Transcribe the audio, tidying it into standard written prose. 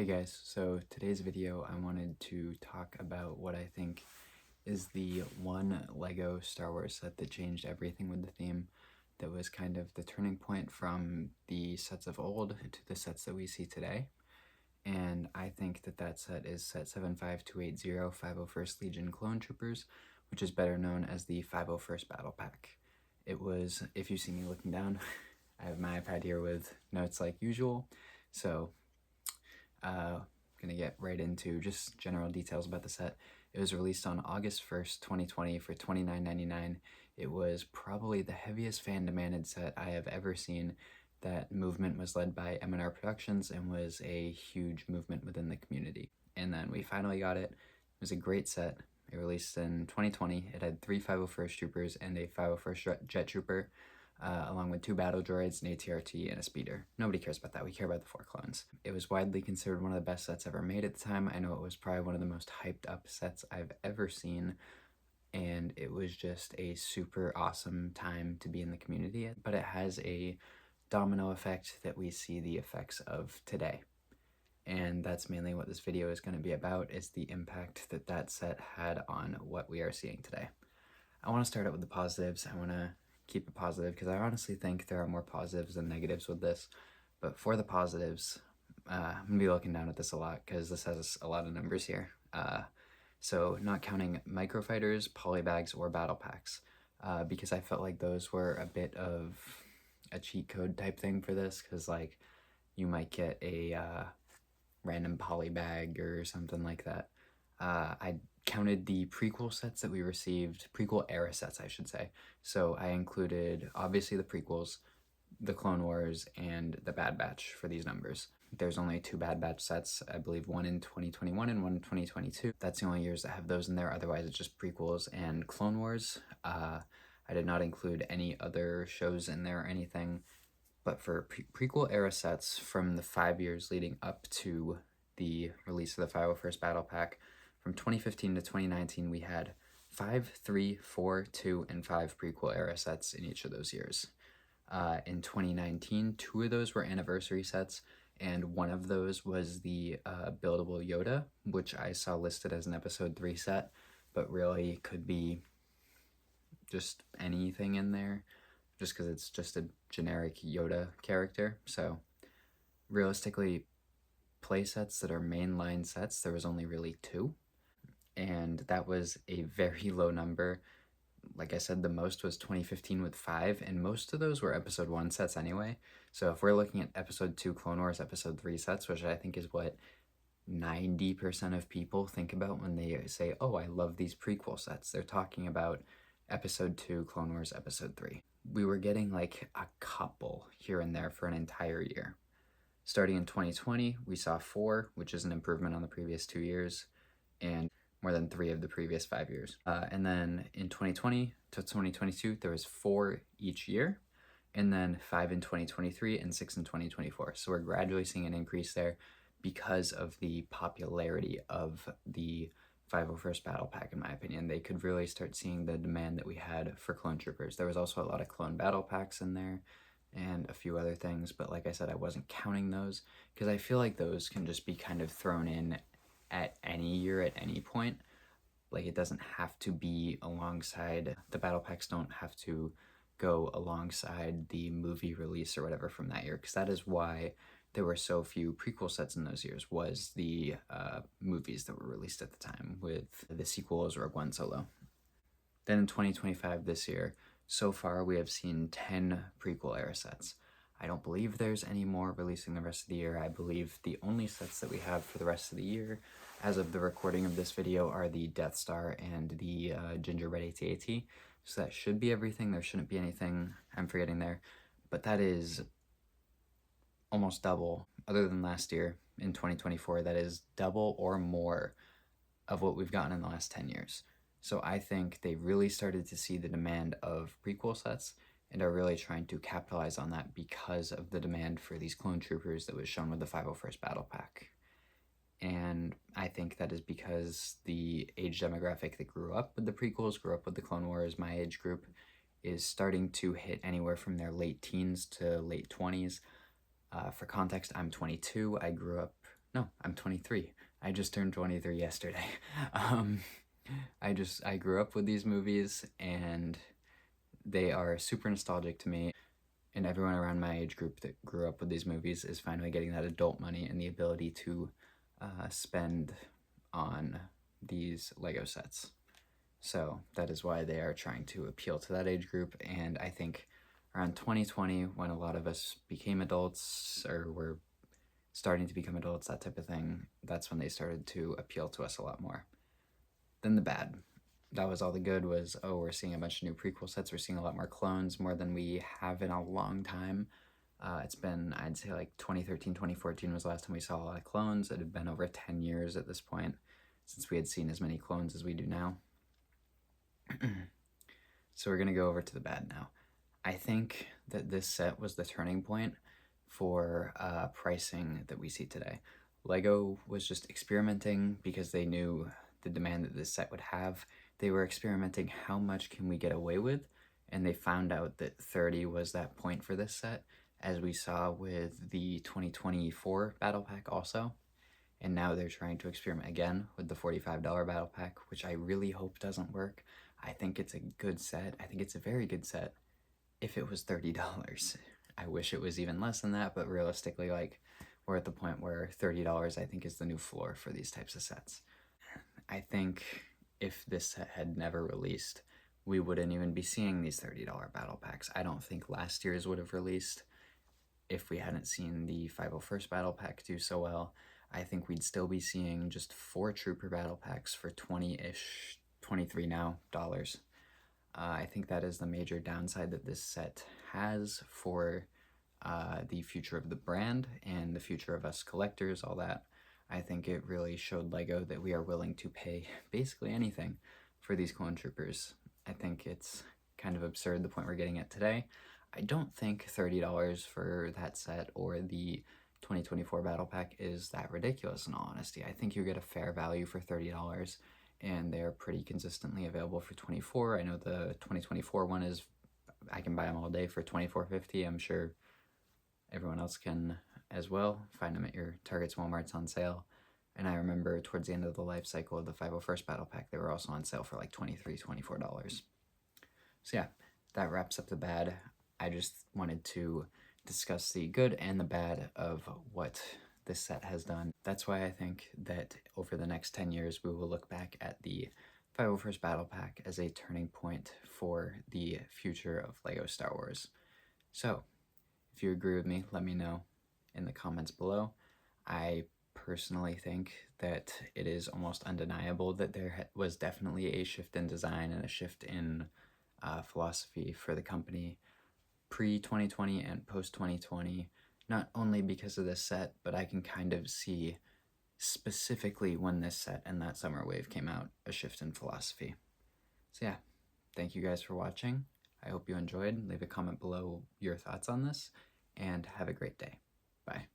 Hey guys, so today's video I wanted to talk about what I think is the one LEGO Star Wars set that changed everything with the theme, that was kind of the turning point from the sets of old to the sets that we see today. And I think that that set is set 75280 501st Legion Clone Troopers, which is better known as the 501st Battle Pack. It was, if you see me looking down, I have my iPad here with notes like usual, so gonna get right into just general details about the set. It was released on August 1st, 2020 for $29.99. It was probably the heaviest fan demanded set I have ever seen. That movement was led by M&R Productions and was a huge movement within the community. And then we finally got it. It was a great set. It released in 2020. It had 3 501st Troopers and a 501st Jet Trooper, along with 2 battle droids, an ATRT, and a speeder. Nobody cares about that. We care about the 4 clones. It was widely considered one of the best sets ever made at the time. I know it was probably one of the most hyped up sets I've ever seen, and it was just a super awesome time to be in the community. But it has a domino effect that we see the effects of today. And that's mainly what this video is going to be about, is the impact that that set had on what we are seeing today. I want to start out with the positives. I want to keep it positive because I honestly think there are more positives than negatives with this. But for the positives, I'm going to be looking down at this a lot because this has a lot of numbers here. So not counting microfighters, polybags, or battle packs, because I felt like those were a bit of a cheat code type thing for this, because like you might get a random polybag or something like that. I counted the prequel sets that we received, prequel era sets I should say. So I included obviously the prequels, the Clone Wars, and the Bad Batch for these numbers. There's only 2 Bad Batch sets, I believe one in 2021 and one in 2022. That's the only years that have those in there, otherwise it's just prequels and Clone Wars. I did not include any other shows in there or anything, but for prequel era sets from the 5 years leading up to the release of the 501st Battle Pack, from 2015 to 2019, we had 5, 3, 4, 2, and 5 prequel era sets in each of those years. In 2019, 2 of those were anniversary sets, and one of those was the buildable Yoda, which I saw listed as an episode 3 set, but really could be just anything in there, just because it's just a generic Yoda character. So realistically, play sets that are mainline sets, there was only really 2, and that was a very low number. Like I said, the most was 2015 with 5, and most of those were episode 1 sets anyway. So if we're looking at episode 2 Clone Wars, episode 3 sets, which I think is what 90% of people think about when they say, oh, I love these prequel sets, they're talking about episode 2 Clone Wars, episode 3. We were getting like a couple here and there for an entire year. Starting in 2020, we saw 4, which is an improvement on the previous 2 years, and more than 3 of the previous 5 years. And then in 2020 to 2022, there was 4 each year, and then 5 in 2023 and 6 in 2024. So we're gradually seeing an increase there because of the popularity of the 501st Battle Pack, in my opinion. They could really start seeing the demand that we had for Clone Troopers. There was also a lot of Clone Battle Packs in there and a few other things, but like I said, I wasn't counting those because I feel like those can just be kind of thrown in at any year, at any point. Like, it doesn't have to be alongside, the battle packs don't have to go alongside the movie release or whatever from that year, because that is why there were so few prequel sets in those years, was the movies that were released at the time, with the sequel as Rogue One Solo. Then in 2025, this year, so far we have seen 10 prequel era sets. I don't believe there's any more releasing the rest of the year. I believe the only sets that we have for the rest of the year, as of the recording of this video, are the Death Star and the Gingerbread AT-AT. So that should be everything. There shouldn't be anything I'm forgetting there. But that is almost double, other than last year in 2024, that is double or more of what we've gotten in the last 10 years. So I think they really started to see the demand of prequel sets and are really trying to capitalize on that because of the demand for these Clone Troopers that was shown with the 501st Battle Pack. And I think that is because the age demographic that grew up with the prequels, grew up with the Clone Wars, my age group, is starting to hit anywhere from their late teens to late 20s. For context, I'm 22. I grew up No, I'm 23. I just turned 23 yesterday. um, I grew up with these movies, and they are super nostalgic to me. And everyone around my age group that grew up with these movies is finally getting that adult money and the ability to spend on these Lego sets. So that is why they are trying to appeal to that age group. And I think around 2020, when a lot of us became adults or were starting to become adults, that type of thing, that's when they started to appeal to us a lot more. Then the bad. That was all the good was, oh, we're seeing a bunch of new prequel sets. We're seeing a lot more clones, more than we have in a long time. It's been, I'd say, like 2013, 2014 was the last time we saw a lot of clones. It had been over 10 years at this point since we had seen as many clones as we do now. So we're going to go over to the bad now. I think that this set was the turning point for pricing that we see today. Lego was just experimenting because they knew the demand that this set would have. They were experimenting how much can we get away with, and they found out that 30 was that point for this set, as we saw with the 2024 Battle Pack also. And now they're trying to experiment again with the $45 Battle Pack, which I really hope doesn't work. I think it's a good set. I think it's a very good set if it was $30. I wish it was even less than that, but realistically, like, we're at the point where $30 I think is the new floor for these types of sets. I think if this set had never released, we wouldn't even be seeing these $30 battle packs. I don't think last year's would have released if we hadn't seen the 501st battle pack do so well. I think we'd still be seeing just 4 trooper battle packs for 20-ish, 23 now, dollars. I think that is the major downside that this set has for the future of the brand and the future of us collectors, all that. I think it really showed LEGO that we are willing to pay basically anything for these clone troopers. I think it's kind of absurd the point we're getting at today. I don't think $30 for that set or the 2024 Battle Pack is that ridiculous, in all honesty. I think you get a fair value for $30, and they're pretty consistently available for $24. I know the 2024 one is, I can buy them all day for $24.50. I'm sure everyone else can as well. Find them at your Targets, Walmarts on sale. And I remember towards the end of the life cycle of the 501st Battle Pack, they were also on sale for like $23, $24. So yeah, that wraps up the bad. I just wanted to discuss the good and the bad of what this set has done. That's why I think that over the next 10 years, we will look back at the 501st Battle Pack as a turning point for the future of LEGO Star Wars. So, if you agree with me, let me know in the comments below. I personally think that it is almost undeniable that there was definitely a shift in design and a shift in philosophy for the company pre-2020 and post-2020, not only because of this set, but I can kind of see specifically when this set and that summer wave came out, a shift in philosophy. So yeah, thank you guys for watching. I hope you enjoyed. Leave a comment below your thoughts on this, and have a great day. Bye.